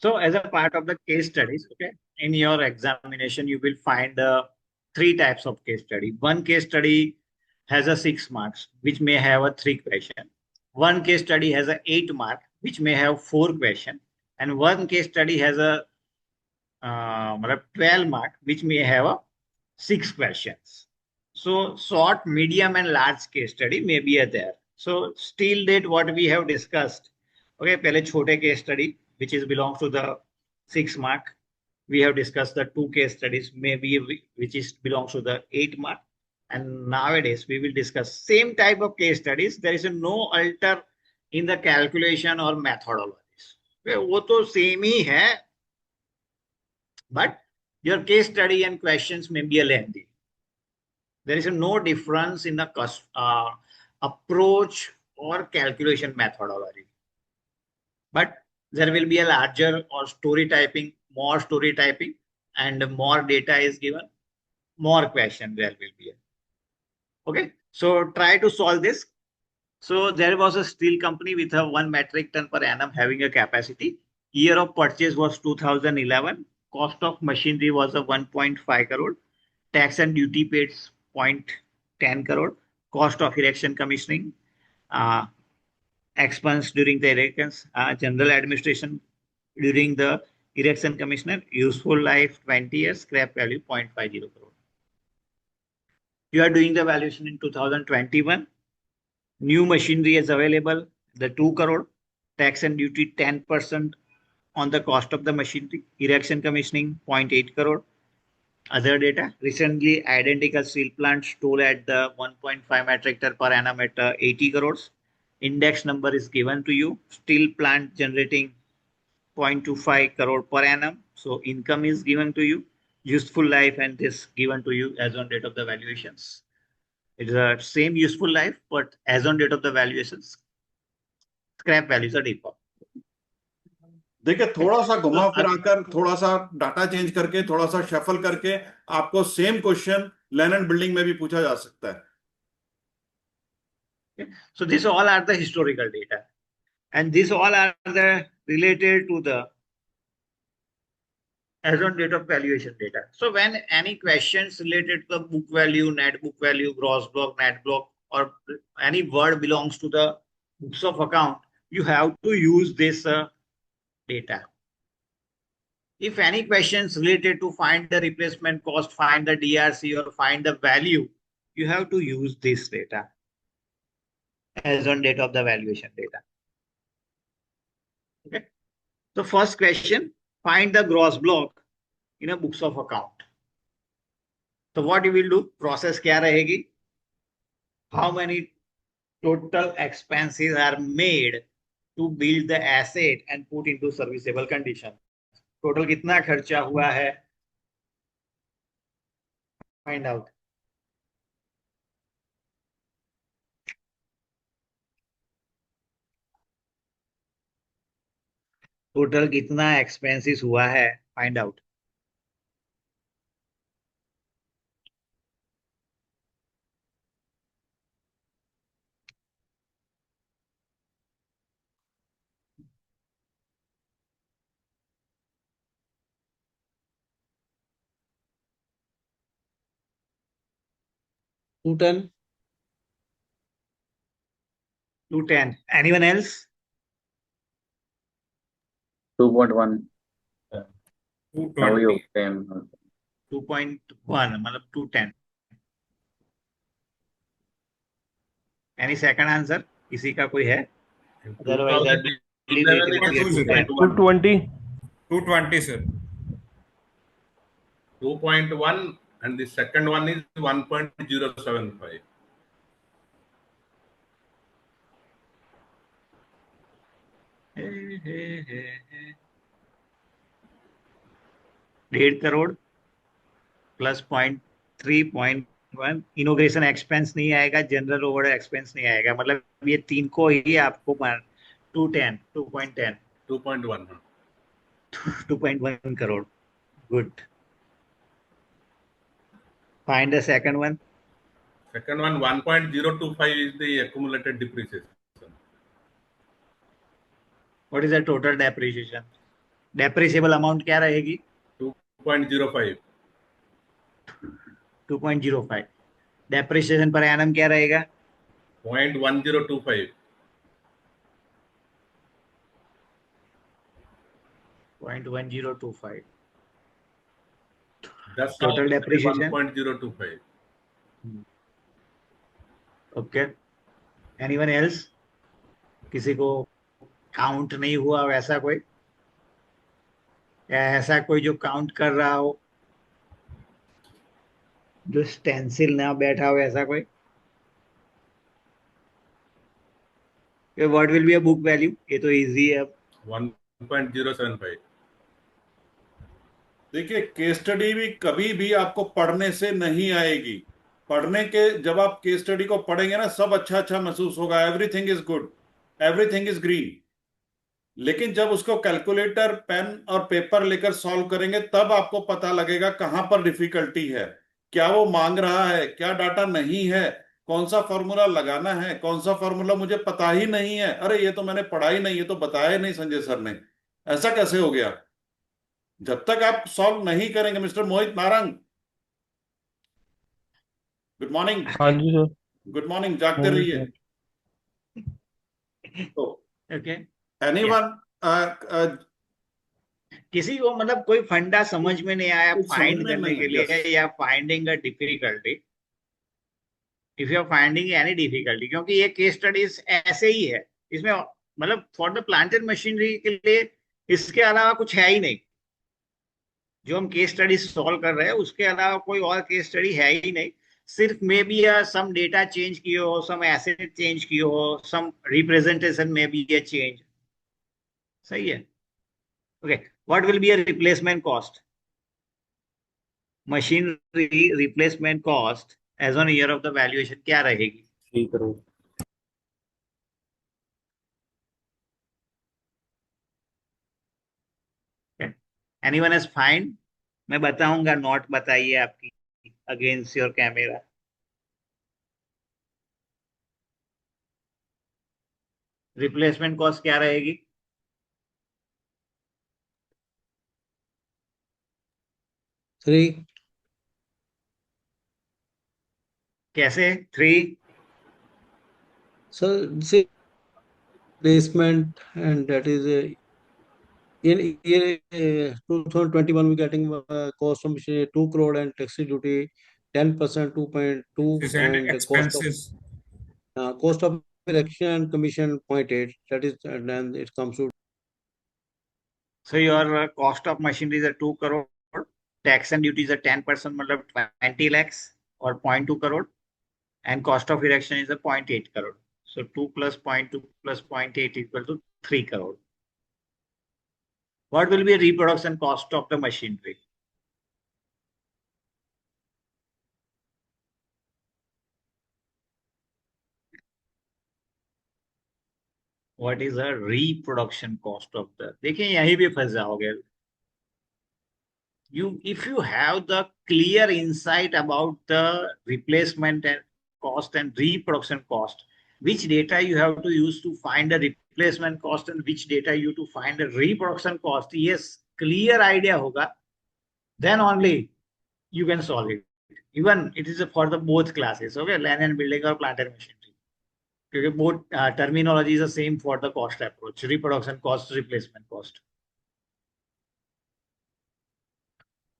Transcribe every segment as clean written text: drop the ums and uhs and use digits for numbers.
So as a part of the case studies, okay, in your examination, you will find three types of case study. One case study has a 6 marks, which may have a 3 question. One case study has a 8 mark, which may have 4 question. And one case study has a 12 mark, which may have a 6 questions. So short, medium, and large case study may be a there. So still date what we have discussed. Okay, पहले छोटे case study which is belongs to the 6 mark. We have discussed the 2 case studies maybe which is belongs to the 8 mark. And nowadays we will discuss same type of case studies. There is no alter in the calculation or methodologies. वो तो same ही है, but your case study and questions may be a lengthy. There is no difference in the approach or calculation methodology. But there will be a larger or story typing, more story typing, and more data is given, more question there will be. Okay, so try to solve this. So there was a steel company with a 1 metric ton per annum having a capacity. Year of purchase was 2011. Cost of machinery was a 1.5 crore. Tax and duty paid 0.10 crore. Cost of erection commissioning, expense during the erections, general administration during the erection commissioner, useful life 20 years, scrap value 0.50 crore. You are doing the valuation in 2021. New machinery is available, the 2 crore. Tax and duty 10% on the cost of the machinery. Erection commissioning 0.8 crore. Other data, recently identical steel plant stole at the 1.5 metric ton per annum at 80 crores. Index number is given to you. Steel plant generating 0.25 crore per annum. So income is given to you. Useful life and this given to you as on date of the valuations. It is the same useful life, but as on date of the valuations, scrap values are default. देखिए थोड़ा सा घुमा फिरा कर, थोड़ा सा data change करके, थोड़ा सा शफल करके आपको same question land and building में भी पूछा जा सकता है. So these all are the historical data, and these all are the related to the as on date of valuation data. So when any questions related to the book value, net book value, gross block, net block, or any word belongs to the books of account, you have to use this data. If any questions related to find the replacement cost, find the DRC, or find the value, you have to use this data as on date of the valuation data. Okay. So first question, find the gross block in a books of account. So what you will do, process क्या रहेगी? How many total expenses are made to build the asset and put into serviceable condition? Total कितना खर्चा हुआ है? Find out. Total कितना expenses हुआ है? Find out. $210. $210. Anyone else? 2.1. 220. 2.1 मतलब 210. Any second answer? किसी का कोई है? Otherwise, I believe it will be a 220. 220, sir. 2.1 and the second one is 1.075. $1.5 crore plus 0.3.1 inauguration expense नहीं आएगा, जनरल ओवर एक्सपेंस नहीं आएगा, मतलब ये तीन को ही आपको 210 2.10 2.1 2.1 crore. Good. Find the second one. Second one 1.025 is the accumulated depreciation. What is the total depreciation? Depreciable amount क्या रहेगी? 2.05. 2.05. डेप्रिसिएशन पर एनम क्या रहेगा? 0.1025. 0.1025. 10 साल टोटल के लिए डेप्रिसिएशन. 1.025. ओके. Anyone else? किसी को काउंट नहीं हुआ वैसा कोई, या ऐसा कोई जो काउंट कर रहा हो, जो स्टेंसिल ना बैठा हो, ऐसा कोई? What will be a book value? ये तो इजी है अब. 1.075. देखिए, केस स्टडी भी कभी भी आपको पढ़ने से नहीं आएगी। पढ़ने के जब आप केस स्टडी को पढ़ेंगे ना, सब अच्छा अच्छा महसूस होगा, everything is good, everything is green. लेकिन जब उसको कैलकुलेटर पेन और पेपर लेकर सॉल्व करेंगे, तब आपको पता लगेगा कहां पर डिफिकल्टी है, क्या वो मांग रहा है, क्या डाटा नहीं है, कौन सा फॉर्मूला लगाना है, कौन सा फॉर्मूला मुझे पता ही नहीं है, अरे ये तो मैंने पढ़ा ही नहीं, ये तो बताया ही नहीं संजय सर ने, ऐसा कैसे हो गया। जब तक आप सॉल्व नहीं करेंगे, मिस्टर मोहित नारंग, गुड मॉर्निंग। हाँ जी सर। गुड मॉर्निंग, जागते मॉर्निंग रहिए। सर। तो ओके. एनीवन, किसी को मतलब कोई फंडा समझ में नहीं आया कुछ समझ फाइंड में करने नहीं के है, लिए, यस। या finding a difficulty, if you are finding any difficulty, क्योंकि ये केस स्टडीज ऐसे ही है, इसमें मतलब for the plant and machinery के लिए इसके अलावा कुछ है ही नहीं. जो हम केस स्टडी सॉल्व कर रहे हैं उसके अलावा कोई और केस स्टडी है ही नहीं. सिर्फ may be some data change किए हो, सम एसेट चेंज किए हो, सम रिप्रेजेंटेशन में बी ए चेंज. सही है. Okay. What will be a replacement cost? Machinery replacement cost as on year of the valuation क्या रहेगी? 3 करोड़। Anyone as find? मैं बताऊंगा, नोट बताइए आपकी against your camera. Replacement cost क्या रहेगी? 3। कैसे 3? सर से placement, and that is in year 2021 we getting cost of machinery 2 crore and taxi duty 10% 2.2, Fees and and expenses. cost of erection and commission 0.8, that is, and then it comes to. So your cost of machinery is a 2 crore, tax and duty is a 10%, मतलब 20 lakhs or 0.2 crore, and cost of erection is a 0.8 crore. So 2 plus 0.2 plus 0.8 equal to 3 crore. What will be a reproduction cost of the machinery? What is a reproduction cost of the? देखिए यहीं भी फंस जाओगे. If you have the clear insight about the replacement and cost and reproduction cost, which data you have to use to find the replacement cost and which data you to find the reproduction cost, yes, clear idea hoga, then only you can solve it. Even it is for the both classes, okay, land and building or plant and machinery. Because both terminology is the same for the cost approach, reproduction cost, replacement cost.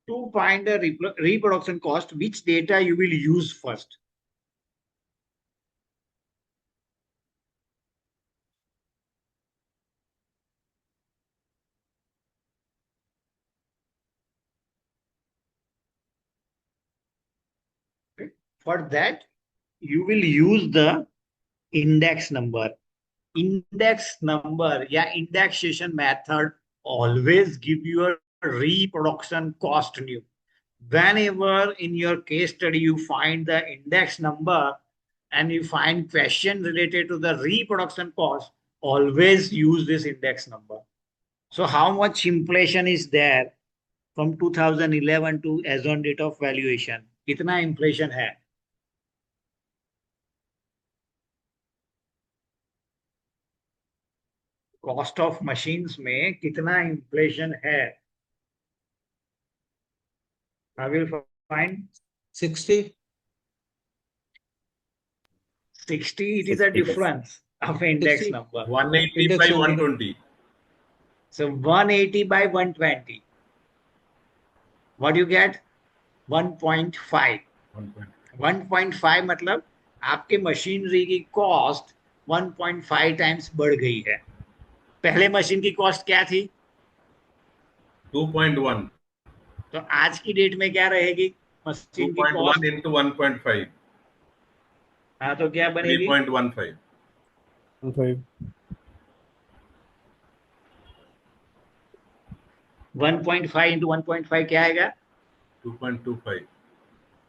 To find the reproduction cost, which data you will use first? Okay. For that, you will use the index number. Index number, yeah, indexation method always give you a reproduction cost new. Whenever in your case study you find the index number and you find question related to the reproduction cost, always use this index number. So how much inflation is there from 2011 to as on date of valuation? कितना inflation है? Cost of machines में कितना inflation है? I will find 60. 60. It is a difference of index 60. number. 180 Index by number. 120. So 180 by 120. What you get? 1.5. 1.5 मतलब आपके machinery की cost 1.5 times बढ़ गई है। पहले मशीन की कॉस्ट क्या थी? 2.1. तो आज की डेट में क्या रहेगी मशीन की 2.1 कॉस्ट? into 1.5. हाँ, तो क्या बनेगी? 3.15. 1.5 into 1.5 क्या आएगा? 2.25.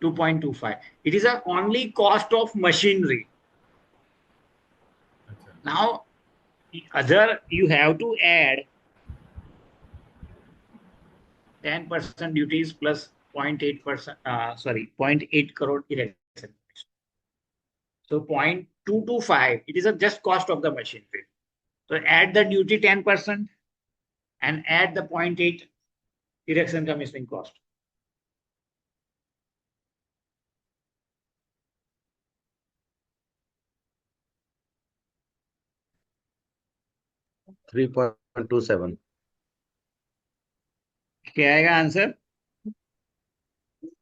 2.25. It is a only cost of machinery. Now, other you have to add 10% duties plus 0.8%. 0.8 crore erection. So 0.225. It is a just cost of the machinery. So add the duty 10% and add the 0.8 erection commissioning cost. $3.27. क्या आएगा answer?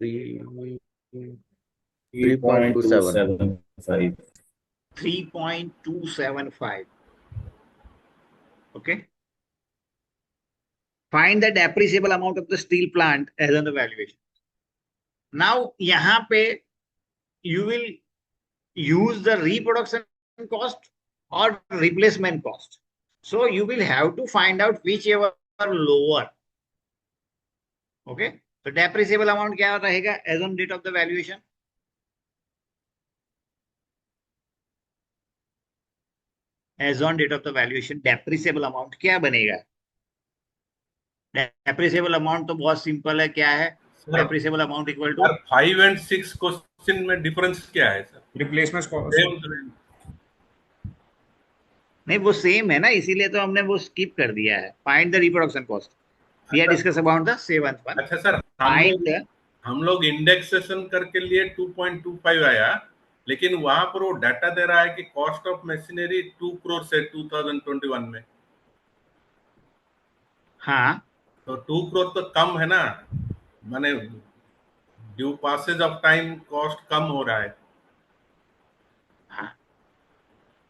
3.27. 3.275. Okay. Find the depreciable amount of the steel plant as on the valuation. Now, यहाँ पे you will use the reproduction cost or replacement cost. So you will have to find out whichever are lower. Okay. So depreciable amount क्या रहेगा as on date of the valuation? As on date of the valuation, depreciable amount क्या बनेगा? Depreciable amount तो बहुत simple है, क्या है? Depreciable amount equal to 5 and 6 question में डिफरेंस क्या है सर? रिप्लेसमेंट नहीं, वो सेम है ना, इसीलिए तो हमने वो स्किप कर दिया है. Find the reproduction cost. We are discuss about the seventh one. अच्छा सर, हम लोग इंडेक्सेशन करके लिए 2.25 आया, लेकिन वहां पर वो डाटा दे रहा है कि कॉस्ट ऑफ मशीनरी 2 करोड़ से 2021 में. हाँ, तो 2 करोड़ तो कम है ना, माने due passage of time cost कम हो रहा है. हाँ.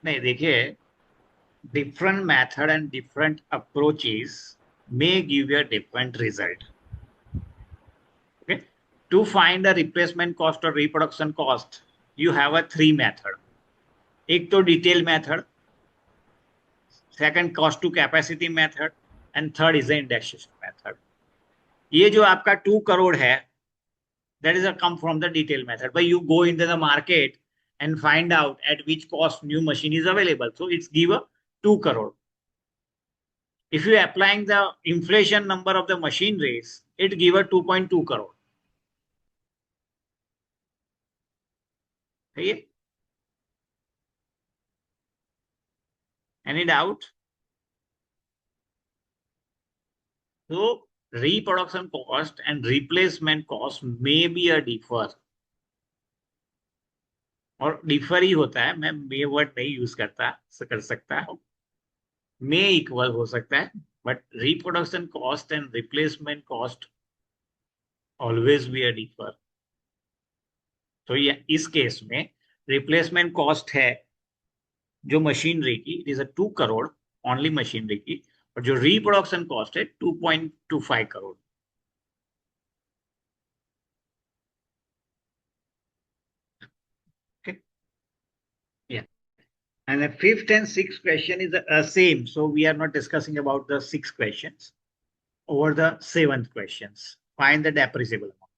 नहीं, देखिए, different method and different approaches may give you a different result. Okay. To find the replacement cost or reproduction cost, you have a 3 method. एक तो detail method, second cost to capacity method and third is the indexation method. ये जो आपका 2 करोड़ है, that is a come from the detail method. But you go into the market and find out at which cost new machine is available. So it's give a 2 crore. If you applying the inflation number of the machineries, it give a 2.2 crore. Okay? Any doubt? So reproduction cost and replacement cost may be a differ. और differ ही होता है, मैं मे word नहीं use करता, कर सकता है, मे equal हो सकता है, but reproduction cost and replacement cost always be a differ. तो ये इस केस में रिप्लेसमेंट कॉस्ट है जो मशीनरी की, it is a 2 crore only machinery की, और जो रिप्रोडक्शन कॉस्ट है 2.25 crore. Okay. Yeah. And the fifth and sixth question is the same. So we are not discussing about the 6 questions. Over the 7th questions, find the depreciable amount.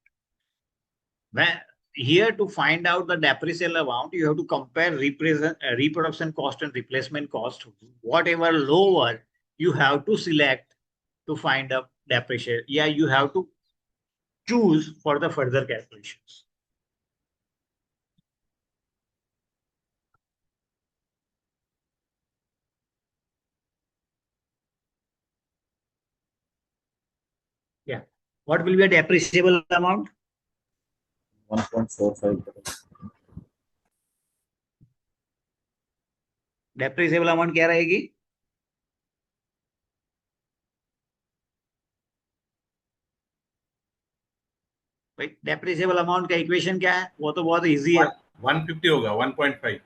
When here to find out the depreciable amount, you have to compare reproduction cost and replacement cost. Whatever lower, you have to select to find a depreciation. Yeah, you have to choose for the further calculations. What will be a depreciable amount? 1.45 crore. Depreciable amount क्या रहेगी? भाई depreciable amount का equation क्या है? वो तो बहुत easy है। 150 होगा, 1.5।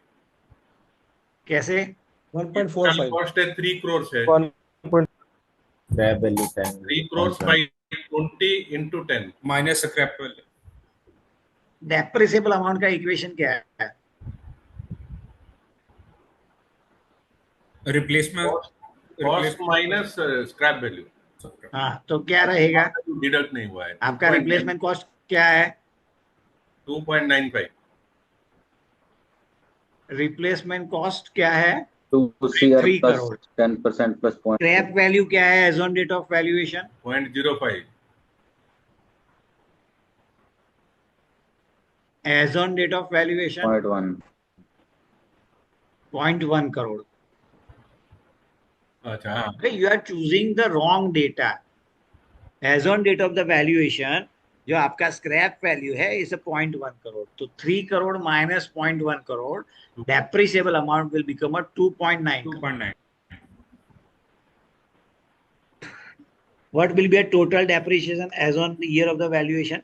कैसे? 1.45 कॉस्ट है 3 करोड़ है। Scrap value 10. 3 crore by 20 into 10 minus scrap value. Depreciable amount का इक्वेशन क्या है? Replacement cost minus scrap value. हाँ, तो क्या रहेगा? डिडक्ट नहीं हुआ है। आपका रिप्लेसमेंट कॉस्ट क्या है? 2.95। रिप्लेसमेंट कॉस्ट क्या है? 2 CR 3 plus crore. 10% plus point. Scrap value क्या है as on date of valuation? 0.05। As on date of valuation 0.1. 0.1 crore. अच्छा हाँ। You are choosing the wrong data. As on date of the valuation जो आपका स्क्रैप वैल्यू है इस 0.1 करोड़, तो 3 crore minus 0.1 crore, depreciable amount will become a 2.9 2.9। What will be a total depreciation as on the year of the valuation?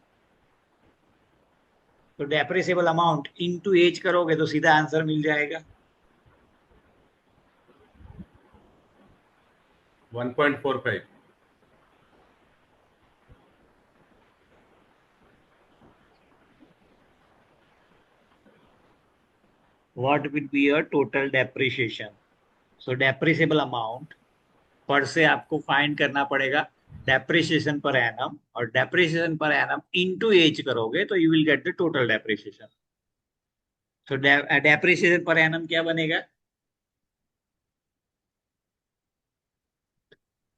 तो depreciable amount into as करोगे तो सीधा answer मिल जाएगा। 1.45। What will be a total depreciation? So depreciable amount पर से आपको find करना पड़ेगा डेप्रिसिएशन पर एनम, और depreciation per annum into as करोगे तो you will get the total depreciation. So depreciation per annum क्या बनेगा?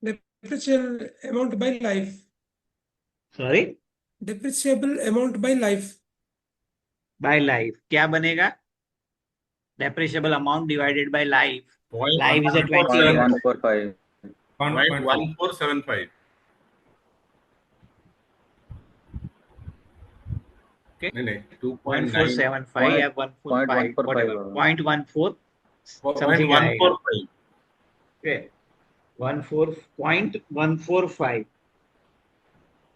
Depreciable amount by life. Sorry, Depreciable amount by life. Bye life क्या बनेगा? Depreciable amount divided by life. Life is a 20 years. 1.145. 0.1475। Okay, नहीं 2.9। 1475 या 145 whatever, 0.14 something आएगा। 0.145। Okay, 14.145,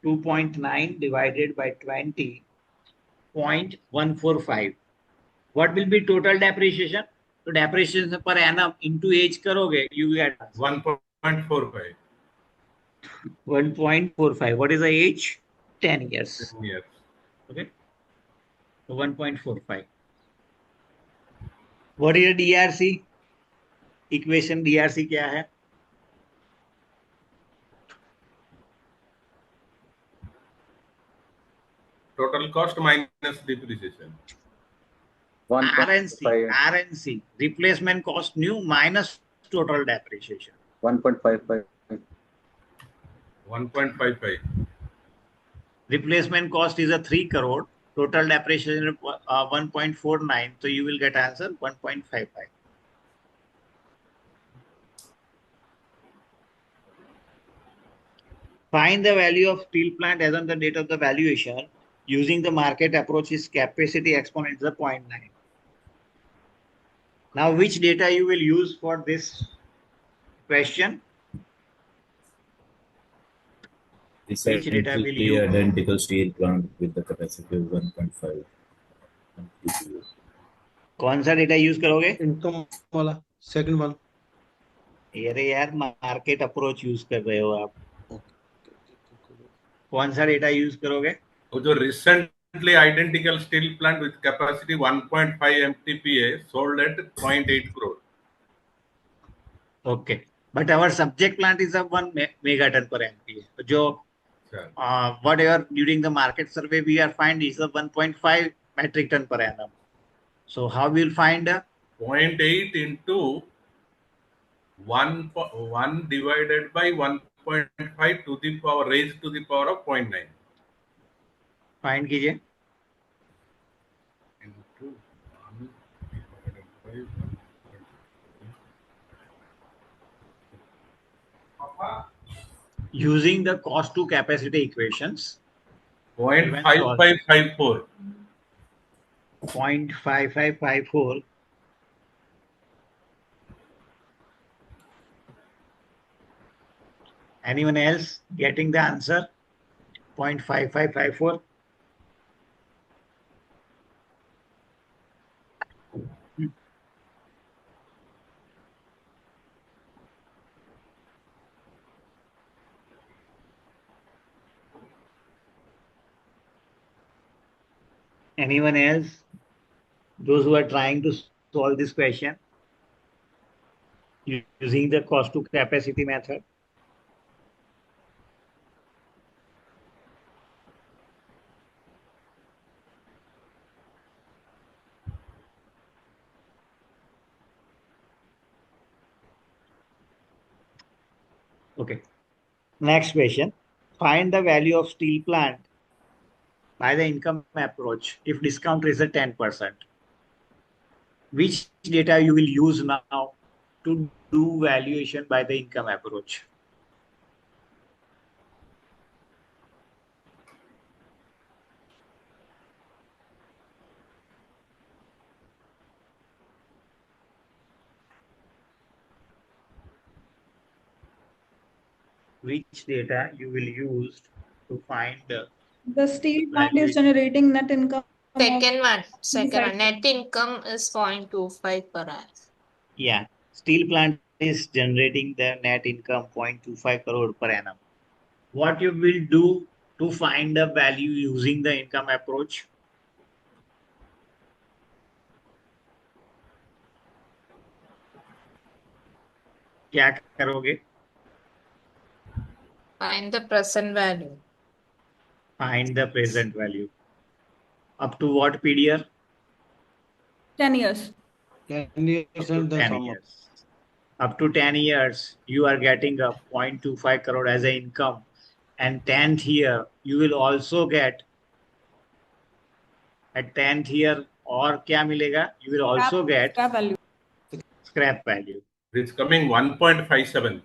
2.9 divided by 20.145. What will be total depreciation? तो depreciation per annum into age करोगे you get 1.45। 1.45. What is the age? 10 years. Yes। Okay, so 1.45. What is the DRC equation? DRC क्या है? Total cost minus depreciation. RNC, 1.5. RNC, replacement cost new minus total depreciation. 1.55. 1.55। Replacement cost is a 3 crore, total depreciation 1.49, so you will get answer 1.55. Find the value of steel plant as on the date of the valuation using the market approach is capacity exponent is a 0.9. Now which data you will use for this question? This Which data will will be you? identical steel plant with the capacity of 1.5 MTPA. कौन सा data use करोगे? Income वाला second one. अरे यार market approach use कर रहे हो आप, कौन सा डेटा यूज करोगे? वो जो recently identical steel plant with capacity 1.5 MTPA sold at 0.8 crore. Okay, but our subject plant is a 1 megaton per MPA, जो whatever during the market survey we are find is a 1.5 metric ton per annum. So how we will find 0.8 into 1 divided by 1.5 to the power raised to the power of 0.9 find कीजिए? into 1 divided by 1.5. using the cost to capacity equations. 0.5554. 0.5554. Anyone else getting the answer? 0.5554. Anyone else? Those who are trying to solve this question using the cost to capacity method. Okay. Next question. Find the value of steel plant by the income approach if discount is at 10%. Which data you will use now to do valuation by the income approach? Which data you will use to find The steel plant is valuation? generating net income. Second one. Second one. 25. Net income is 0.25 per annum. Yeah, steel plant is generating the net income 0.25 crore per annum. What you will do to find the value using the income approach? क्या करोगे? Find the present value. Find the present value. Up to what period? 10 years. 10 years Up to and then 10 sum up. years. Up to 10 years, you are getting a 0.25 crore as an income. And 10th year, you will also get at 10th year or क्या मिलेगा? You will also get Scrap value. scrap value. It's coming 1.57.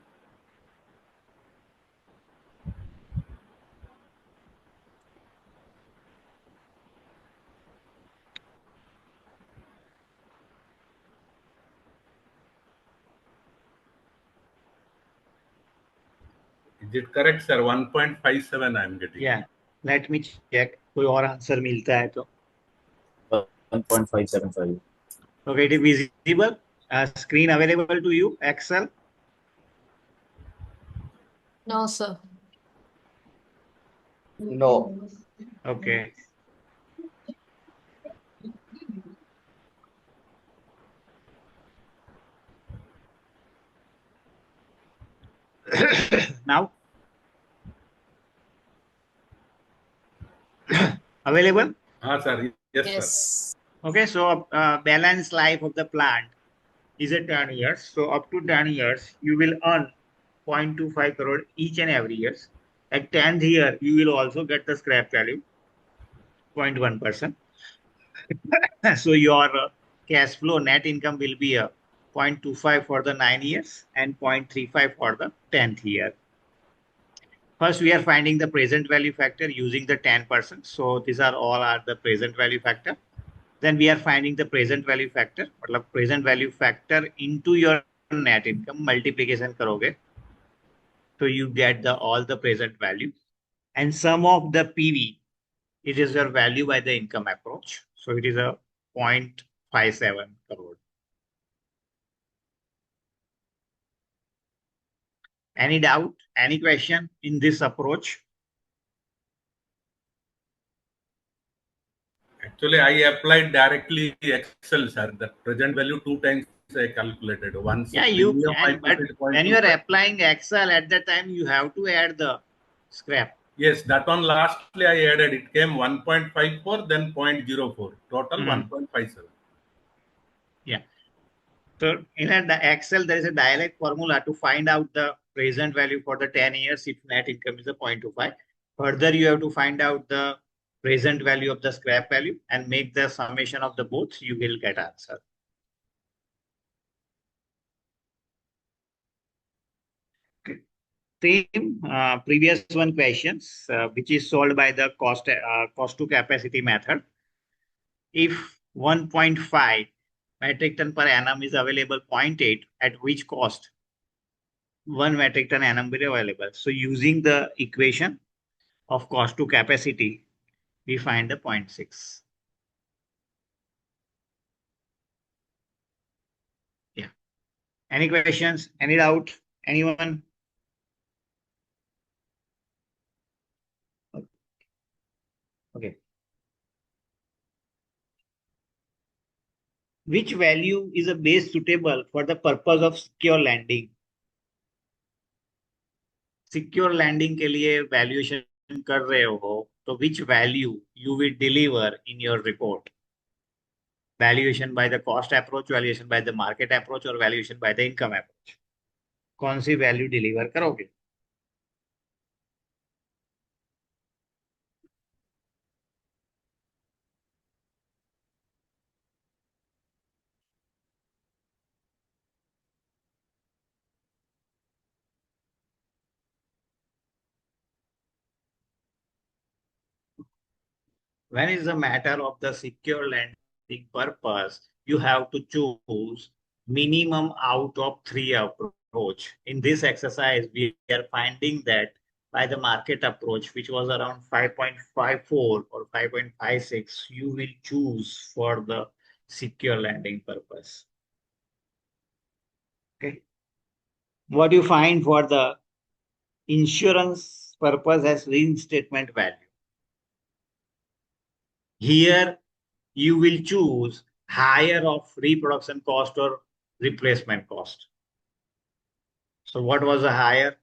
Is it correct, sir? 1.57 I am getting. Yeah. Let me check. कोई और answer मिलता है तो. 1.575. Okay, it is visible. Screen available to you. Excel. No, sir. No. Okay. Now available. Sir. Yes, sir. Yes. Okay, so balance life of the plant is at 10 years. So up to 10 years, you will earn 0.25 crore each and every year. At 10th year, you will also get the scrap value, 0.1%. So your cash flow net income will be a 0.25 for the 9 years and 0.35 for the 10th year. First, we are finding the present value factor using the 10%. So these are all are the present value factor. Then we are finding the present value factor, मतलब present value factor into your net income multiplication करोगे. So you get the all the present value and sum of the PV. It is your value by the income approach. So it is a 0.57 crore. Any doubt? Any question in this approach? Actually, I applied directly Excel, sir. The present value 2 times I calculated. Once Yeah, you premium I can, put but it when you are 0.25. applying Excel at the time, you have to add the scrap. Yes, that one lastly I added. It came 1.54, then 0.04. Total 1.57. Yeah. So in the Excel, there is a direct formula to find out the present value for the 10 years if net income is a 0.25. Further, you have to find out the present value of the scrap value and make the summation of the both. You will get answer. Okay. Same previous one questions, which is solved by the cost to capacity method. If 1.5 metric ton per annum is available 0.8, at which cost 1 metric ton annum will be available? So using the equation of cost to capacity, we find the 0.6. Yeah. Any questions? Any doubt? Anyone? Okay. Which value is a base suitable for the purpose of secure lending? Secure lending के लिए valuation कर रहे हो तो which value you will deliver in your report? Valuation by the cost approach, valuation by the market approach, or valuation by the income approach? कौन सी value deliver करोगे? When it's a matter of the secure lending purpose, you have to choose minimum out of 3 approach. In this exercise, we are finding that by the market approach, which was around 5.54 or 5.56, you will choose for the secure lending purpose. Okay. What you find for the insurance purpose as reinstatement value. Here, you will choose higher of reproduction cost or replacement cost. So what was the higher?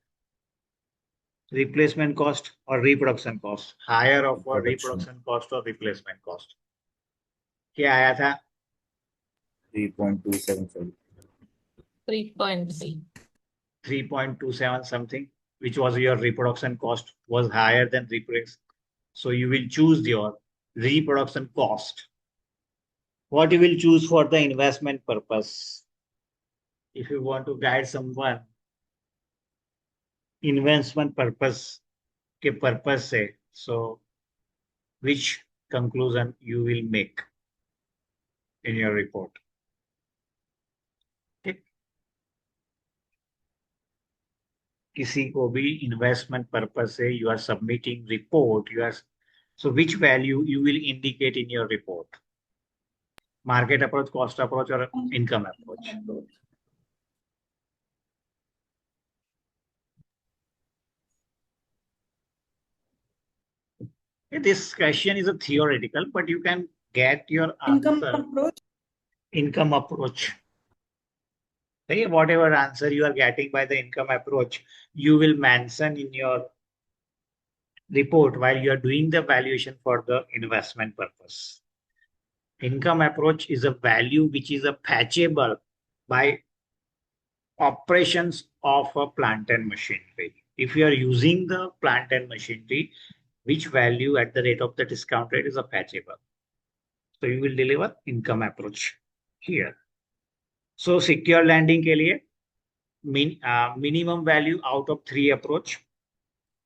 Replacement cost or reproduction cost? Higher of or reproduction cost or replacement cost? क्या आया था? 3.275. 3.3. 3.27 something, which was your reproduction cost, was higher than replacement. So you will choose your reproduction cost. What you will choose for the investment purpose? If you want to guide someone, investment purpose के purpose से, so which conclusion you will make in your report? Okay. किसी को भी investment purpose से you are submitting report, so which value you will indicate in your report? Market approach, cost approach, or income approach? This question is a theoretical, but you can get your Income answer. approach. Income approach. Okay, whatever answer you are getting by the income approach, you will mention in your report while you are doing the valuation for the investment purpose. Income approach is a value which is a fetchable by operations of a plant and machinery. If you are using the plant and machinery, which value at the rate of the discount rate is a fetchable? So you will deliver income approach here. So secure lending के लिए minimum value out of 3 approach,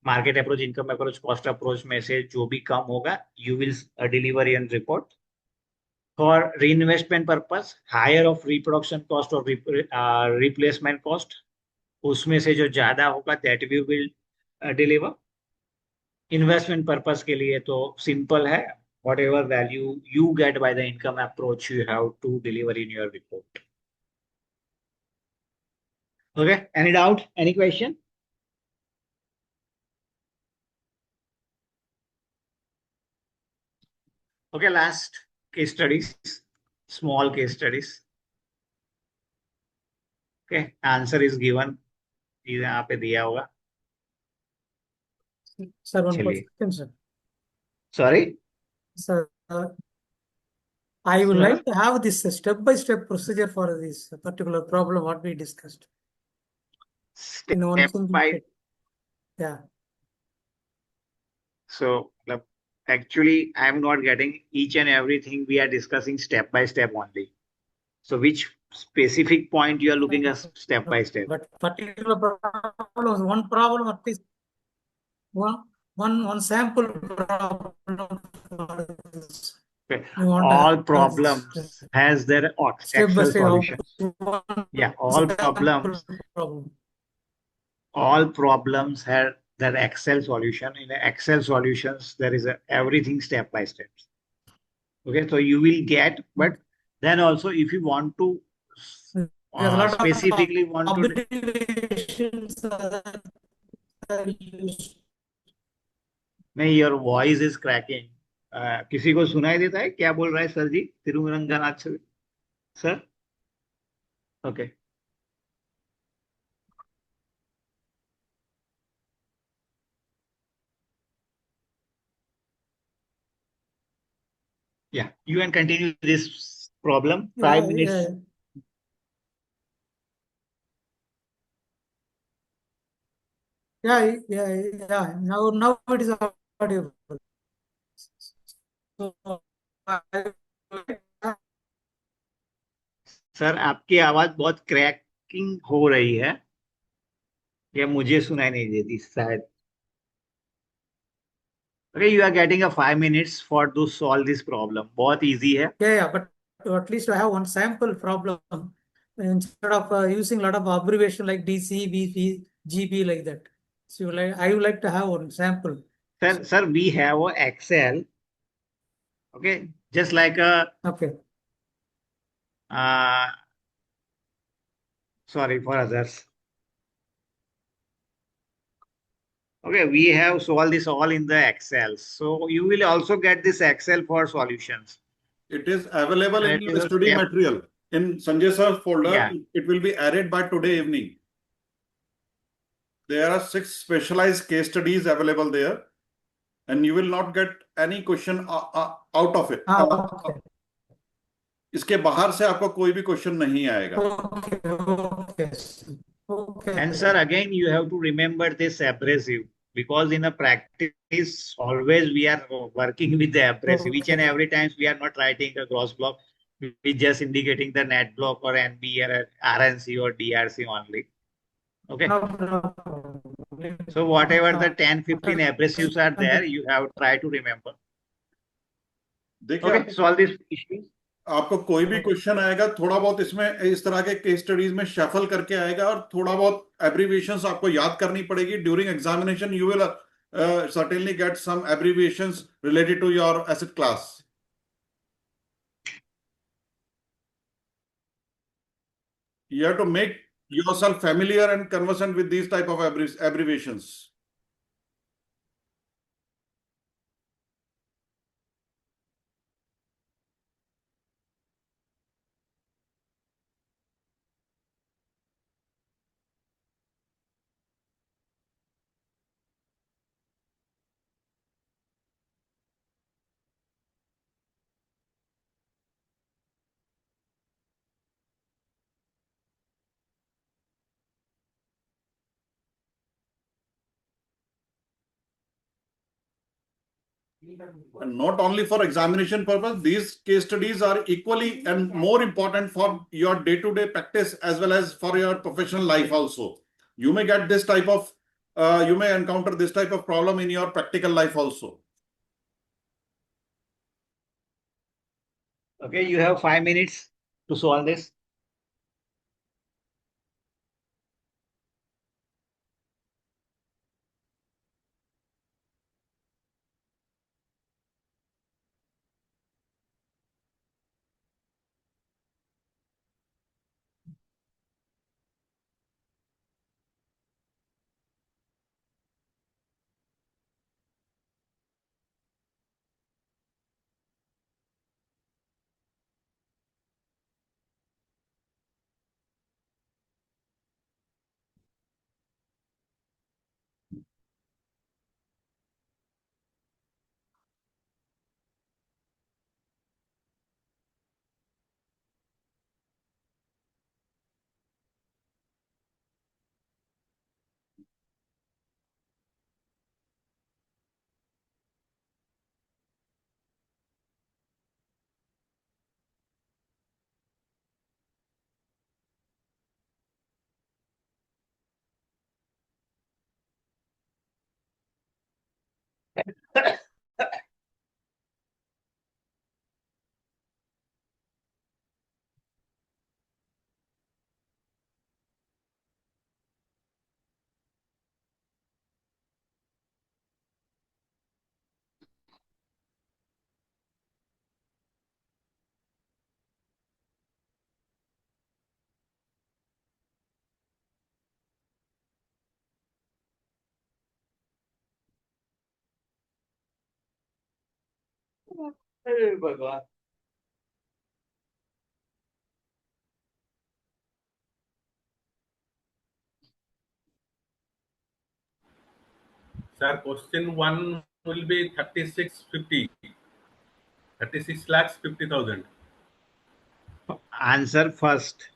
market approach, income approach, cost approach में से जो भी कम होगा, you will deliver in report. For reinvestment purpose, higher of reproduction cost or replacement cost, उसमें से जो ज्यादा होगा, that we will deliver. Investment purpose के लिए तो simple है, whatever value you get by the income approach, you have to deliver in your report. Okay, any doubt, any question? Okay, last case studies, small case studies. Okay, answer is given. यहाँ पे दिया होगा. Sir, one चलिए. question, sir. Sorry? Sir, I would Sir? like to have this step-by-step procedure for this particular problem what we discussed. In one Step single by. step. Yeah. So actually, I'm not getting each and everything we are discussing step by step only. So which specific point you are looking at step by step. But particular problems, one problem at least, one sample problem for this. Okay. You want to All have problems this, has their step by Excel step. solution. One Yeah, sample problem. all problems have their Excel solution. In the Excel solutions, there is everything step by step. Okay, so you will get, but then also if you want to There's a lot specifically of want to, obligations are used. नहीं, your voice is cracking. किसी को सुनाई देता है क्या बोल रहा है sir ji Thiruvaranganath sir? Okay. Yeah, you can continue this problem. 5 minutes. Yeah. Now it is audible. So, sir आपकी आवाज बहुत क्रैकिंग हो रही है, या मुझे सुनाई नहीं देती शायद. Okay, you are getting a 5 minutes for to solve this problem. बहुत easy है. yeah, but at least I have one sample problem instead of using a lot of abbreviation like DC, BP, GB like that. So I would like to have one sample. Sir, we have a Excel. Okay, just like a. Okay. Sorry for others. Okay, we have solved this all in the Excel. So you will also get this Excel for solutions. It is available in And it your is a study step. material. In Sanjay sir's folder, Yeah. it will be added by today evening. There are 6 specialized case studies available there, and you will not get any question out of it. Okay. इसके बाहर से आपको कोई भी question नहीं आएगा. Okay. And sir, again, you have to remember this abrasive, because in a practice, always we are working with the abrasive. Each and every time we are not writing a gross block, we just indicating the net block or NB or RNC or DRC only. Okay. No. So whatever the 10-15 abrasives are there, you have to try to remember. देखिए, Okay, solve this issue. आपको कोई भी question आएगा, थोड़ा बहुत इसमें इस तरह के केस स्टडीज में शफल करके आएगा, और थोड़ा बहुत एब्रीविएशंस आपको याद करनी पड़ेगी. During examination you will certainly get some abbreviations related to your asset class. You have to make yourself familiar and conversant with these type of abbreviations. And not only for examination purpose, these case studies are equally and more important for your day-to-day practice as well as for your professional life also. You may get this type of, you may encounter this type of problem in your practical life also. Okay, you have 5 minutes to solve this. अरे भगवान। Sir, question 1 will be 3650. 36 lakhs 50,000. Answer first.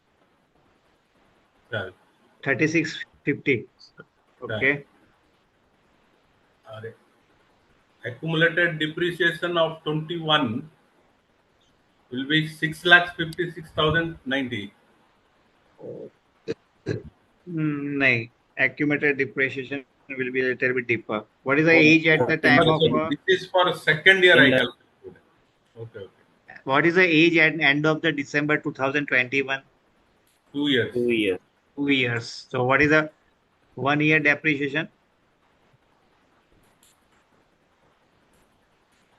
Sir. 3650. Okay. Accumulated depreciation of 21 will be 6 lakhs 56,090. No. Accumulated depreciation will be a little bit deeper. What is the age at the time of? This is for second year I calculated. Okay. What is the age at end of the December 2021? 2 years. 2 years. 2 years. So what is the 1 year depreciation?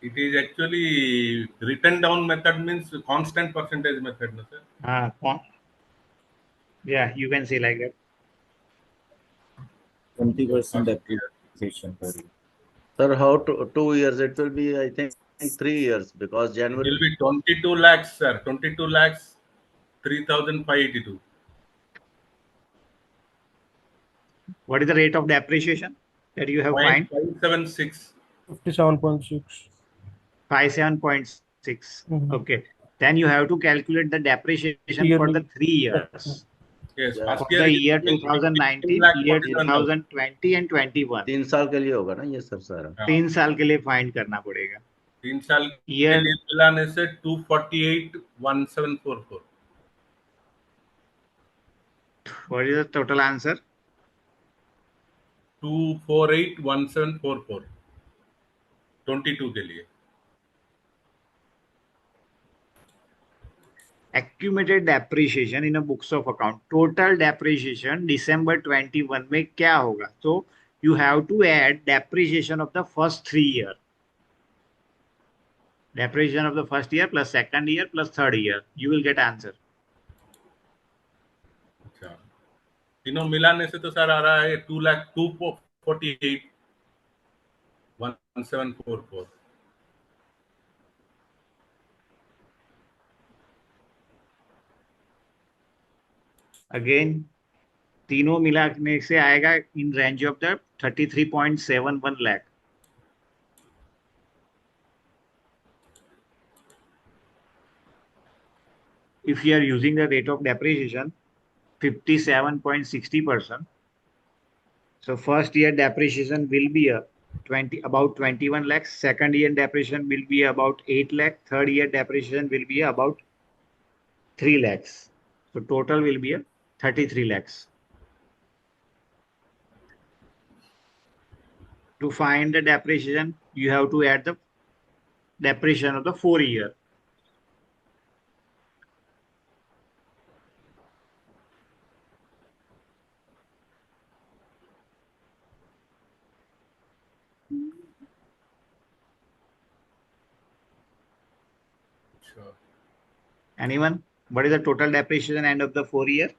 It is actually written down method means constant percentage method, no, sir? Yeah, you can say like that. 20% depreciation per year. Sir, how to 2 years? It will be, I think, 3 years because It January. will be 22 lakhs, sir. 22 lakhs 3,582. What is the rate of depreciation that you have find? 576. 57.6. 57.6. Mhm. Okay. Then you have to calculate the depreciation for the 3 years. Yes, Yeah. first For year the is year 15 2019, lakh year 47,000. 2020 and 21. 3 साल के लिए होगा ना ये sir सारा? 3 साल के लिए फाइंड करना पड़ेगा. 3 साल के Year लिए मिलाने से 248,1744. what is the total answer? 248,1744. 22 के लिए. Accumulated depreciation in a books of account. Total depreciation December 21 में क्या होगा? So you have to add depreciation of the first 3 year. Depreciation of the first year plus second year plus third year. You will get answer. अच्छा. तीनों मिलाने से तो sir आ रहा है 2,48,1744. Again, तीनों मिलाने से आएगा in range of the 33.71 lakh. If you are using the rate of depreciation 57.60%, so first year depreciation will be about 21 lakhs. Second year depreciation will be about 8 lakh. Third year depreciation will be about 3 lakhs. So total will be 33 lakhs. To find the depreciation, you have to add the depreciation of the 4 year. Sure. Anyone? What is the total depreciation end of the 4 year?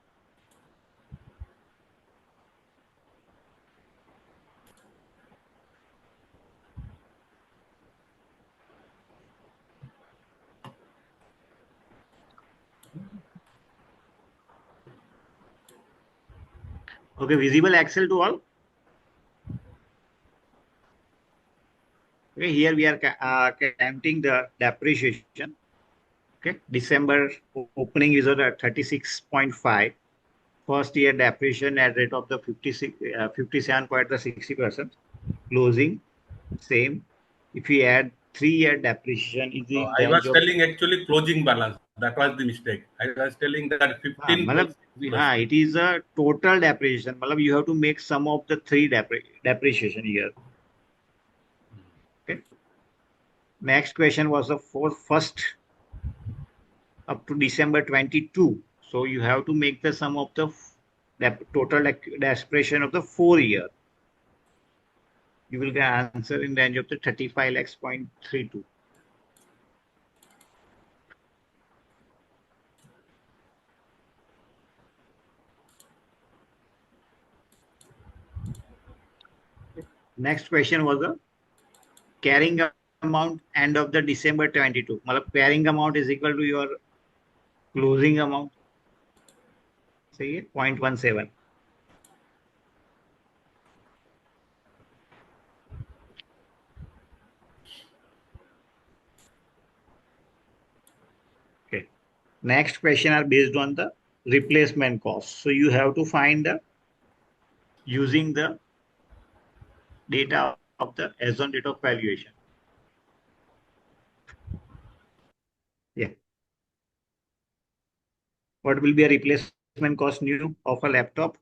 Okay, visible Excel to all. Okay, here we are counting the depreciation. Okay, December opening is at 36.5. First year depreciation at rate of the 57.60%. Closing same. If we add 3 year depreciation is the I was range of telling actually closing balance. That was the mistake. I was telling that 15 plus. it is a total depreciation. You have to make sum of the 3 depreciation here. Okay. Next question was the first up to December 22. So you have to make the sum of the total depreciation of the 4 year. You will get answer in the range of the 35 lakhs 0.32. Next question was the carrying amount end of the December 22. मतलब carrying amount is equal to your closing amount. सही है 0.17. Okay. Next question are based on the replacement cost. So you have to find the using the data of the as on date of valuation. Yeah. What will be a replacement cost new of a laptop?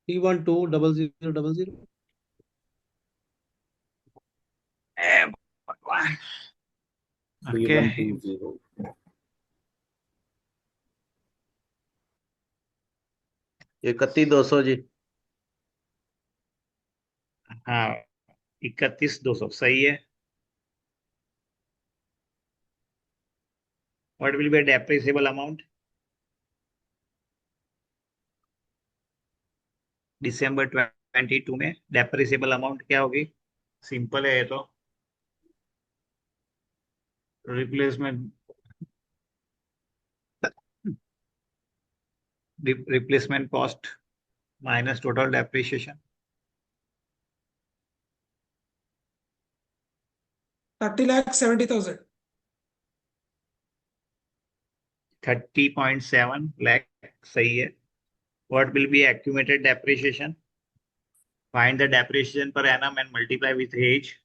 T120000. Okay. 3120. 31,200 जी. हाँ 31,200 सही है. What will be a depreciable amount? December 22 में depreciable amount क्या होगी? Simple है ये तो. Replacement cost minus total depreciation. 30,70,000. 30.7 lakh सही है. What will be accumulated depreciation? Find the depreciation per annum and multiply with age.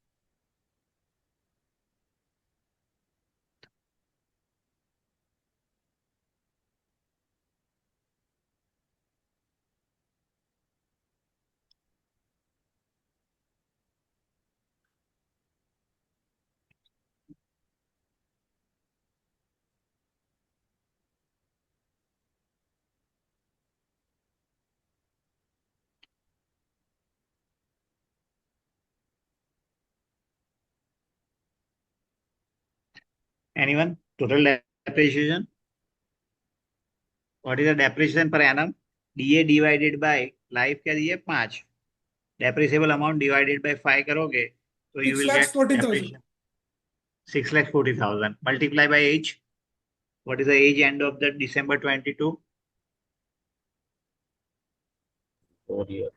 Anyone? Total depreciation. What is the depreciation per annum? DA divided by life क्या दिए 5. Depreciable amount divided by 5 करोगे तो you 6 will lakhs get 14,000. depreciation 6,40,000. Multiply by age. What is the age end of the December 22? 4 years.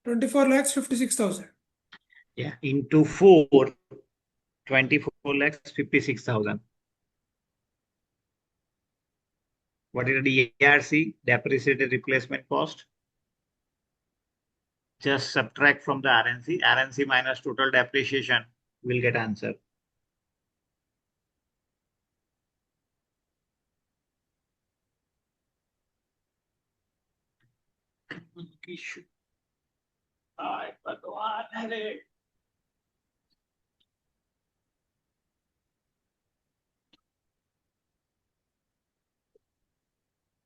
₹24,56,000. Yeah, into 4, 24,56,000. What is the DRC? Depreciated replacement cost. Just subtract from the RNC. RNC minus total depreciation will get answer.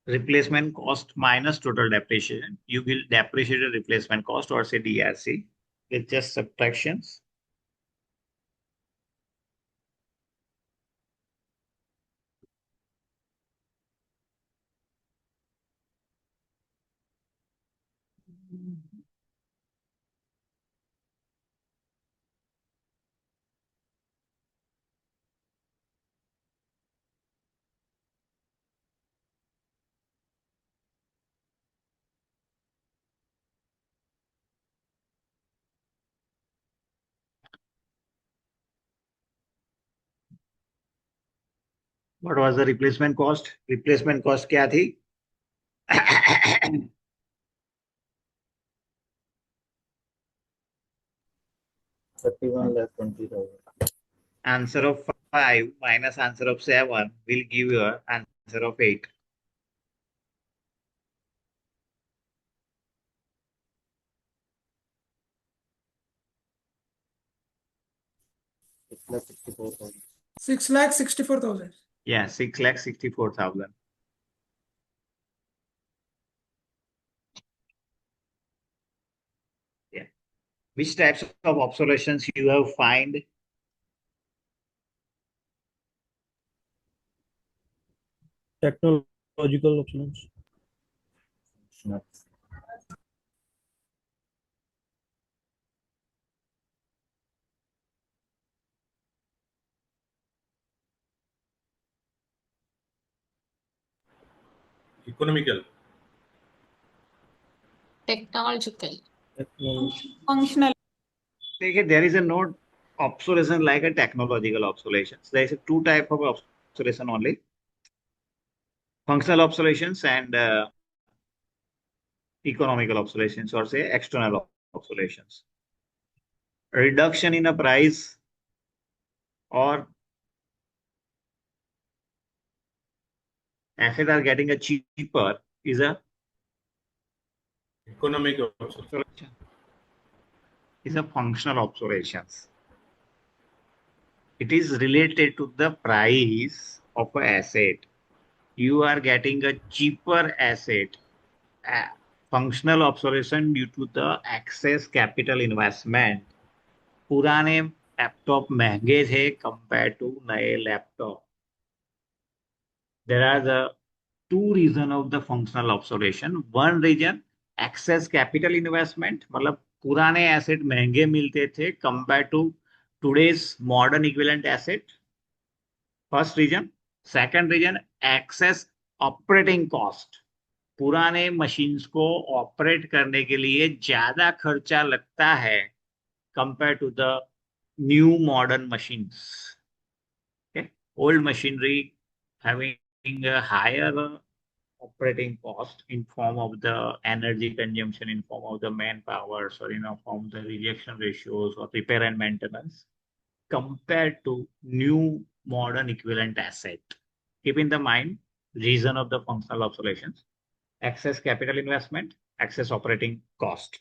Replacement cost minus total depreciation. You will depreciate the replacement cost or say DRC with just subtractions. What was the replacement cost? Replacement cost क्या थी? 31,20,000. Answer of 5 minus answer of 7 will give you an answer of 8. It's like 64,000. 6,64,000. Yeah, 6,64,000. Yeah. Which types of obsolescence you have find? Technological obsolescence. Not Economical. Technological. Technology. Functional. Okay, there is a no obsolescence like a technological obsolescence. There is a two type of obsolescence only. Functional obsolescence and economical obsolescence, or say external obsolescence. Reduction in a price or assets are getting a cheaper is a Economic obsolescence. is a functional obsolescence. It is related to the price of an asset. You are getting a cheaper asset. Functional obsolescence due to the excess capital investment. पुराने laptop महंगे थे compared to नए laptop. There are the two reasons of the functional obsolescence. One reason, excess capital investment, मतलब पुराने asset महंगे मिलते थे compared to today's modern equivalent asset. First reason. Second reason, excess operating cost. पुराने machines को operate करने के लिए ज्यादा खर्चा लगता है compared to the new modern machines. Okay, old machinery having a higher operating cost in form of the energy consumption, in form of the manpower, or form of the rejection ratios or repair and maintenance, compared to new modern equivalent asset. Keep in the mind reason of the functional obsolescence: excess capital investment, excess operating cost.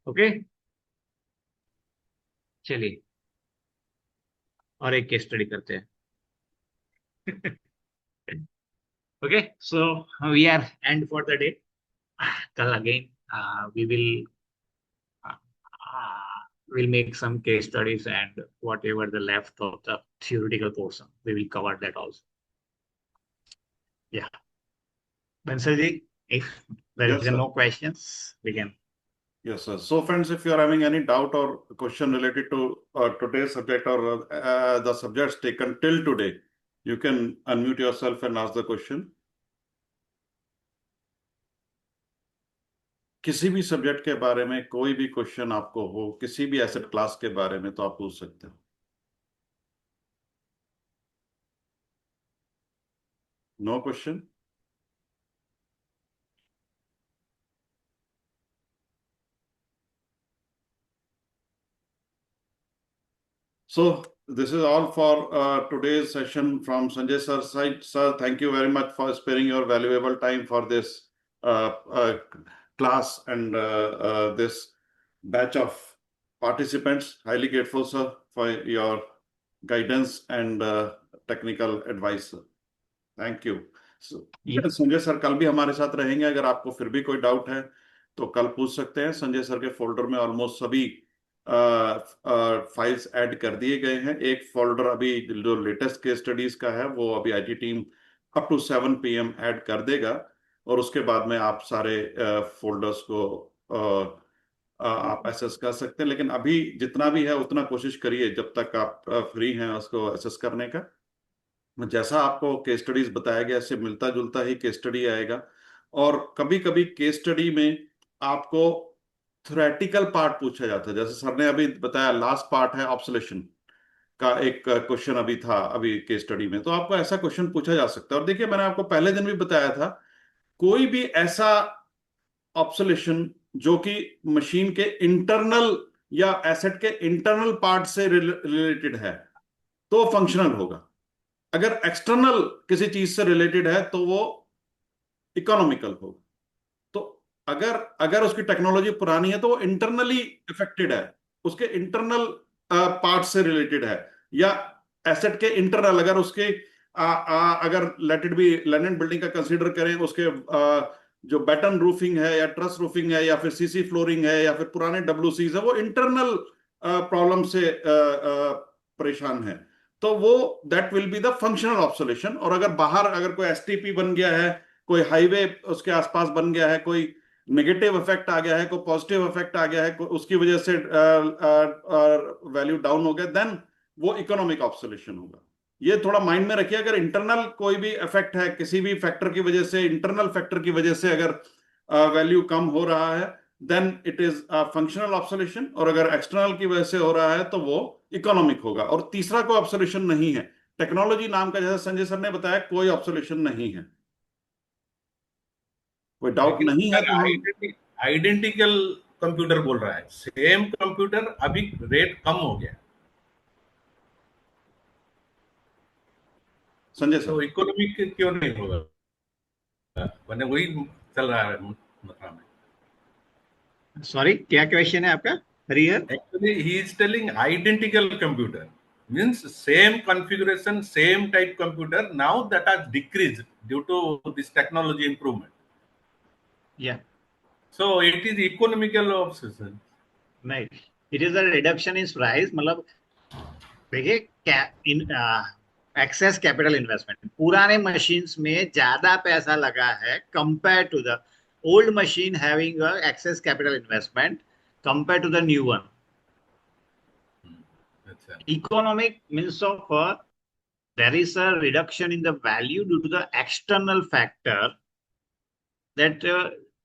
Okay, चलिए और एक case study करते हैं. Okay, so we are end for the day. कल again we will make some case studies, and whatever the left of the theoretical portion, we will cover that also. Yeah. Bansalji, if there Yes, is sir. no questions, we can. Yes, sir. So, friends, if you are having any doubt or question related to today's subject or the subjects taken till today, you can unmute yourself and ask the question. किसी भी subject के बारे में कोई भी question आपको हो, किसी भी एसेट क्लास के बारे में, तो आप पूछ सकते हो. No question? So this is all for today's session from Sanjay sir's side. Sir, thank you very much for sparing your valuable time for this class and this batch of participants. Highly grateful, sir, for your guidance and technical advice, sir. Thank you. So, Sanjay sir कल भी हमारे साथ रहेंगे. अगर आपको फिर भी कोई डाउट है तो कल पूछ सकते हैं. संजय सर के फोल्डर में ऑलमोस्ट सभी फाइल्स ऐड कर दिए गए हैं. एक फोल्डर अभी जो लेटेस्ट केस स्टडीज का है वो अभी IT team up to 7 PM add कर देगा, और उसके बाद में आप सारे फोल्डर्स को आप एसेस कर सकते हैं. लेकिन अभी जितना भी है उतना कोशिश करिए जब तक आप फ्री हैं उसको एसेस करने का. जैसा आपको केस स्टडीज बताया गया इससे मिलता जुलता ही केस स्टडी आएगा, और कभी कभी केस स्टडी में आपको थ्योरेटिकल पार्ट पूछा जाता है, जैसे सर ने अभी बताया लास्ट पार्ट है ऑब्सोलेशन का एक क्वेश्चन अभी था अभी केस स्टडी में, तो आपको ऐसा क्वेश्चन पूछा जा सकता है। और देखिए मैंने आपको पहले दिन भी बताया था, कोई भी ऐसा ऑब्सोलेशन जो कि मशीन के इंटरनल या एसेट के इंटरनल पार्ट से रिलेटेड है तो फंक्शनल होगा। अगर एक्सटर्नल किसी चीज से रिलेटेड है तो वो इकोनॉमिकल होगा। तो अगर अगर उसकी टेक्नोलॉजी पुरानी है तो वो इंटरनली इफेक्टेड है, उसके इंटरनल पार्ट से रिलेटेड है, या एसेट के इंटरनल अगर उसके अगर let it be land building का कंसीडर करें, उसके जो बैटन रूफिंग है या ट्रस रूफिंग है या फिर सीसी फ्लोरिंग है या फिर पुराने डब्ल्यूसीज है, वो इंटरनल प्रॉब्लम से परेशान है, तो वो that will be the functional obsolescence. और अगर बाहर अगर कोई एसटीपी बन गया है, कोई हाईवे उसके आसपास बन गया है, कोई नेगेटिव इफेक्ट आ गया है, कोई पॉजिटिव इफेक्ट आ गया है, उसकी वजह से वैल्यू डाउन हो गया, देन वो इकोनॉमिक ऑब्सोलेशन होगा। ये थोड़ा माइंड में रखिए। अगर इंटरनल कोई भी इफेक्ट है, किसी भी फैक्टर की वजह से, इंटरनल फैक्टर की वजह से अगर वैल्यू कम हो रहा है, then it is functional obsolescence. और अगर एक्सटर्नल की वजह से हो रहा है तो वो इकोनॉमिक होगा। और तीसरा कोई ऑब्सोलेशन नहीं है, टेक्नोलॉजी नाम का, जैसा संजय सर ने बताया, कोई ऑब्सोलेशन नहीं है। कोई डाउट नहीं है तो हम आइडेंटिकल कंप्यूटर बोल रहा है, सेम कंप्यूटर, अभी रेट कम हो गया, संजय तो सर इकोनॉमिक क्यों नहीं होगा? मैंने वही चल रहा है मतलब में। सॉरी, क्या क्वेश्चन है आपका? Harihar, Actually, he is telling identical computer means same configuration, same type computer. Now that has decreased due to this technology improvement. yeah, So it is economical obsession. नहीं, it is a reduction in price, मतलब देखिए क्या in excess capital investment, पुराने machines में ज्यादा पैसा लगा है compare to the old machine having excess capital investment compare to the new one. Economic means of there is a reduction in the value due to the external factor that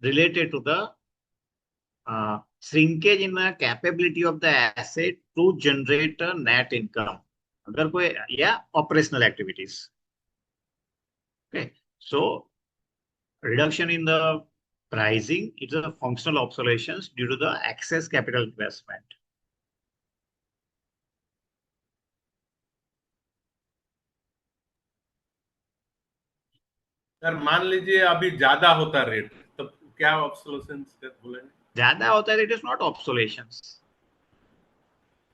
related to the shrinkage in the capability of the asset to generate a net income, अगर कोई या operational activities. Okay, so reduction in the pricing, it's a functional obsolescence due to the excess capital investment. Sir मान लीजिए अभी ज्यादा होता rate, तो क्या ऑब्सोलेसेंस बोलेंगे? ज्यादा होता है, it is not obsolescence.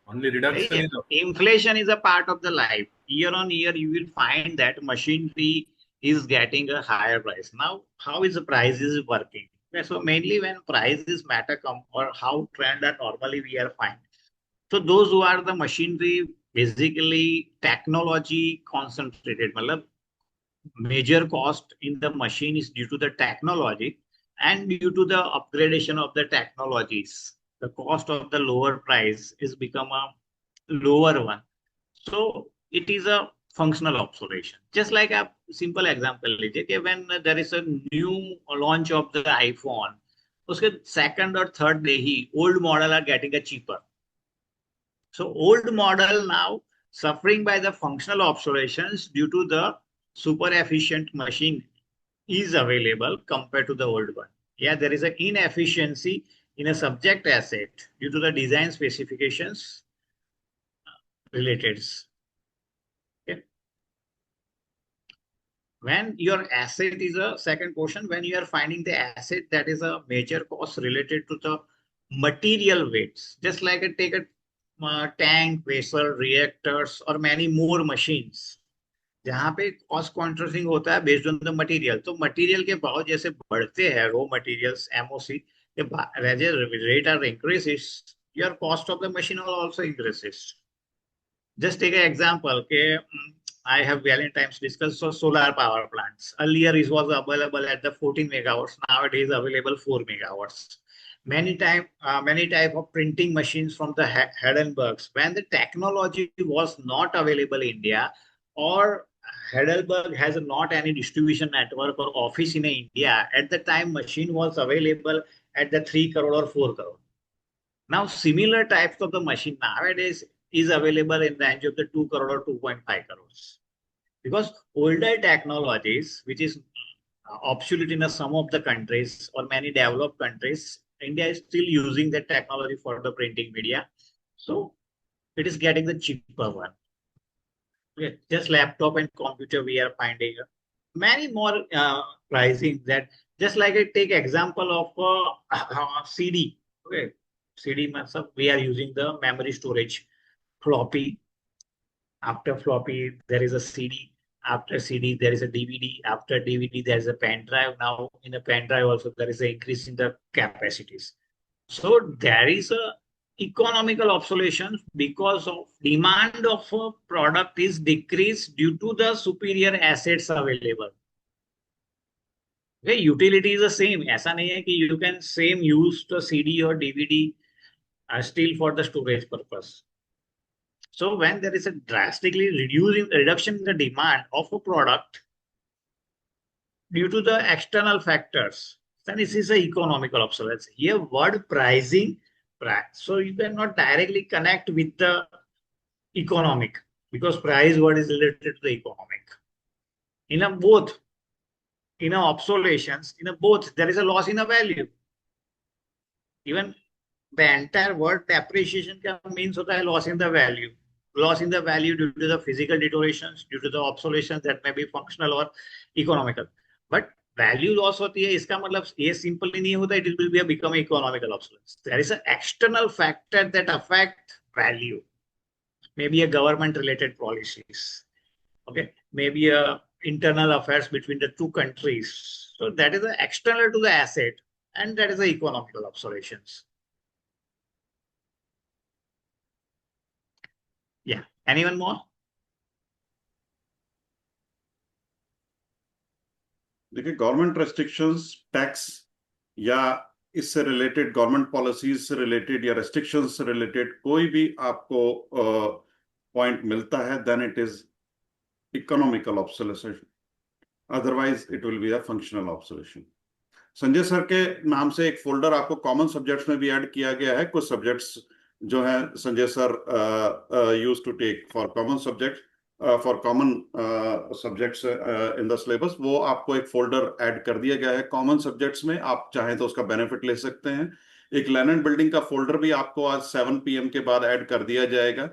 Only reduction is Inflation is a part of the life. Year on year, you will find that machinery is getting a higher price. Now, how is the price is working? Okay, so mainly when prices matter come or how trend are normally we are fine. So those who are the machinery basically technology concentrated, मतलब major cost in the machine is due to the technology and due to the upgradation of the technologies. The cost of the lower price is become a lower one. So it is a functional obsolescence. Just like a simple example, when there is a new launch of the iPhone, उसके second or third day he old model are getting a cheaper. So old model now suffering by the functional obsolescence due to the super efficient machine is available compared to the old one. Yeah, there is an inefficiency in a subject asset due to the design specifications related. Okay. When your asset is a second portion, when you are finding the asset that is a major cost related to the material weights, just like take a tank, vessel, reactors or many more machines. जहाँ पे cost कॉन्ट्रेसिंग होता है based on the material, तो material के भाव जैसे बढ़ते हैं, raw materials MOC rate are increases, your cost of the machine also increases. Just take an example. Okay, I have Valentine's discussed so solar power plants. Earlier it was available at the 14 megawatts. Nowadays available 4 megawatts. Many type of printing machines from the Heidelbergs. When the technology was not available in India, or Heidelberg has not any distribution network or office in India, at the time machine was available at the 3 crore or 4 crore. Now, similar types of the machine nowadays is available in the range of the 2 crore or 2.5 crores. Because older technologies, which is obsolete in some of the countries or many developed countries, India is still using that technology for the printing media. So it is getting the cheaper one. Okay, just laptop and computer we are finding many more pricing that just like I take example of CD. Okay, CD we are using the memory storage, floppy. After floppy, there is a CD. After CD, there is a DVD. After DVD, there is a pen drive. Now, in a pen drive also, there is an increase in the capacities. So there is a economical obsolescence because of demand of a product is decreased due to the superior assets available. Okay, utility is the same. ऐसा नहीं है कि you can same use the CD or DVD still for the storage purpose. So when there is a drastically reduction in the demand of a product due to the external factors, then this is an economical obsolescence. Here, word pricing, so you cannot directly connect with the economic because price word is related to the economic. In a both, in a obsolescence, in a both, there is a loss in a value. Even the entire word depreciation means होता है loss in the value. Loss in the value due to the physical deteriorations, due to the obsolescence that may be functional or economical. But value loss होती है, इसका मतलब ये simply नहीं होता, it will become economical obsolescence. There is an external factor that affect value. Maybe a government related policies. Okay, maybe a internal affairs between the two countries. So that is the external to the asset, and that is the economical obsolescence. Yeah. Anyone more? देखिए, government restrictions, tax या इससे related government policies से related या restrictions से related कोई भी आपको point मिलता है, then it is economical obsolescence, otherwise it will be a functional obsolescence. Sanjay sir के नाम से एक फोल्डर आपको कॉमन सब्जेक्ट्स में भी ऐड किया गया है। कुछ सब्जेक्ट्स जो है Sanjay sir use to take for common subject for common subjects in the syllabus, वो आपको एक फोल्डर ऐड कर दिया गया है कॉमन सब्जेक्ट्स में। आप चाहें तो उसका बेनिफिट ले सकते हैं। एक लैंड एंड बिल्डिंग का फोल्डर भी आपको आज 7 PM के बाद ऐड कर दिया जाएगा।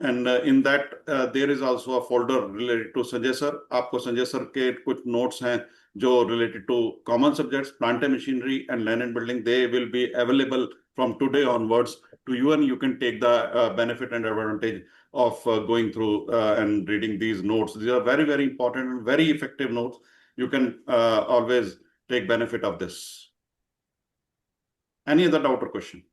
And in that there is also a folder related to Sanjay sir. आपको संजय सर के कुछ नोट्स हैं जो related to common subjects, plant and machinery and land and building. They will be available from today onwards to you, and you can take the benefit and advantage of going through and reading these notes. These are very, very important and very effective notes. You can always take benefit of this. Any other doubt or question?